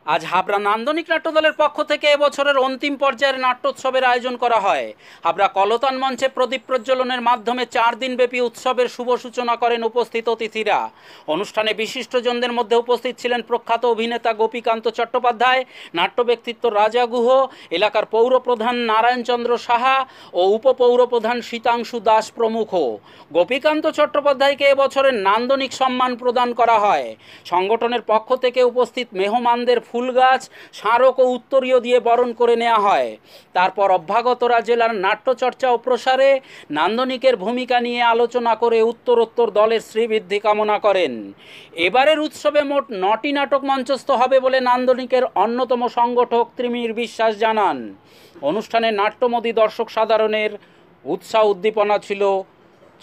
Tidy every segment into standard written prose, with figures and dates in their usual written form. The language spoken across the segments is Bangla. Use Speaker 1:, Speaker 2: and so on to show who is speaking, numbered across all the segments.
Speaker 1: আজ হাবড়া নান্দনিক নাট্যদলের পক্ষ থেকে এবছরের অন্তিম পর্যায়ের নাট্যোৎসবের আয়োজন করা হয়। হাবড়া কলতান মঞ্চে প্রদীপ প্রজ্বলনের মাধ্যমে 4 দিনব্যাপী উৎসবের শুভ সূচনা করেন উপস্থিত অতিথিরা। অনুষ্ঠানে বিশিষ্টজনদের মধ্যে উপস্থিত ছিলেন প্রখ্যাত অভিনেতা গোপীকান্ত চট্টোপাধ্যায়, নাট্য ব্যক্তিত্ব রাজা গুহ, এলাকার পৌরপ্রধান নারায়ণচন্দ্র সাহা ও উপপৌরপ্রধান শীতাংশু দাস প্রমুখ। গোপীকান্ত চট্টোপাধ্যায়কে এবছরের নান্দনিক সম্মান প্রদান করা হয়। সংগঠনের পক্ষ থেকে উপস্থিত মেহমানদের ফুল গাছ, স্মারক ও উত্তরীয় দিয়ে বরণ করে নেওয়া হয়। তারপর অভ্যাগতরা জেলার নাট্যচর্চা ও প্রসারে নান্দনিকের ভূমিকা নিয়ে আলোচনা করে উত্তরোত্তর দলের শ্রীবৃদ্ধি কামনা করেন। এবারের উৎসবে মোট 9টি নাটক মঞ্চস্থ হবে বলে নান্দনিকের অন্যতম সংগঠক ত্রিমির বিশ্বাস জানান। অনুষ্ঠানে নাট্যমোদী দর্শক সাধারণের উৎসাহ উদ্দীপনা ছিল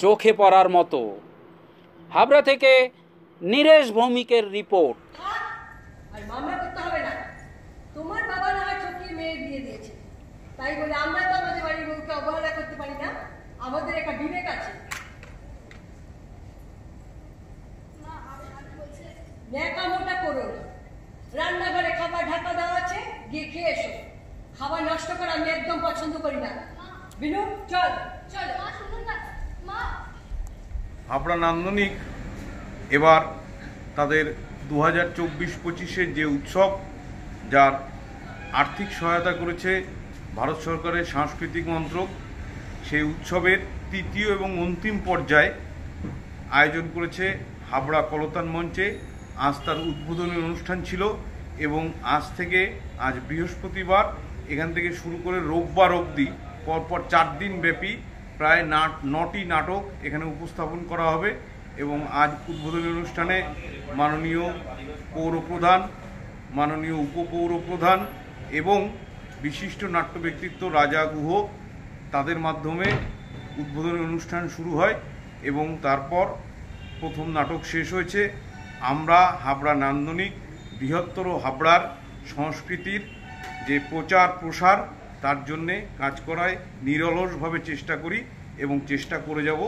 Speaker 1: চোখে পড়ার মতো। হাবড়া থেকে নীরেশ ভৌমিকের রিপোর্ট।
Speaker 2: আর মামলা করতে হবে না। তোমার বাবা না হয় ঠকিয়ে মেয়ে দিয়ে দিয়েছে, তাই বলে আমরা তো আমাদের বাড়ির বউকে অবহেলা করতে পারি না। আমাদের একটা বিবেক আছে। ন্যাকামোটা করো না। রান্নাঘরে খাবার ঢাকা দেওয়া আছে, গিয়ে খেয়ে এসো। খাবার নষ্ট করা আমি একদম পছন্দ করি না। বিনু চল চল।
Speaker 3: হাবড়া নান্দনিক এবার তাদের 2024-25-এর যে উৎসব, যার আর্থিক সহায়তা করেছে ভারত সরকারের সাংস্কৃতিক মন্ত্রক, সেই উৎসবের তৃতীয় এবং অন্তিম পর্যায়ে আয়োজন করেছে হাবড়া কলতান মঞ্চে। আজ তার উদ্বোধনী অনুষ্ঠান ছিল এবং আজ থেকে আজ বৃহস্পতিবার এখান থেকে শুরু করে রোববার অবধি পরপর 4 দিন ব্যাপী প্রায় 9টি নাটক এখানে উপস্থাপন করা হবে। এবং আজ উদ্বোধনী অনুষ্ঠানে মাননীয় পৌরপ্রধান, মাননীয় উপপৌরপ্রধান এবং বিশিষ্ট নাট্য ব্যক্তিত্ব রাজা গুহ, তাদের মাধ্যমে উদ্বোধনী অনুষ্ঠান শুরু হয় এবং তারপর প্রথম নাটক শেষ হয়েছে। আমরা হাবড়া নান্দনিক বৃহত্তর হাবড়ার সংস্কৃতির যে প্রচার প্রসার, তার জন্যে কাজ করায় নিরলসভাবে চেষ্টা করি এবং চেষ্টা করে যাব।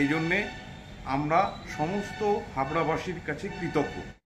Speaker 3: এই জন্যে আমরা সমস্ত হাবড়াবাসীর কাছে কৃতজ্ঞ।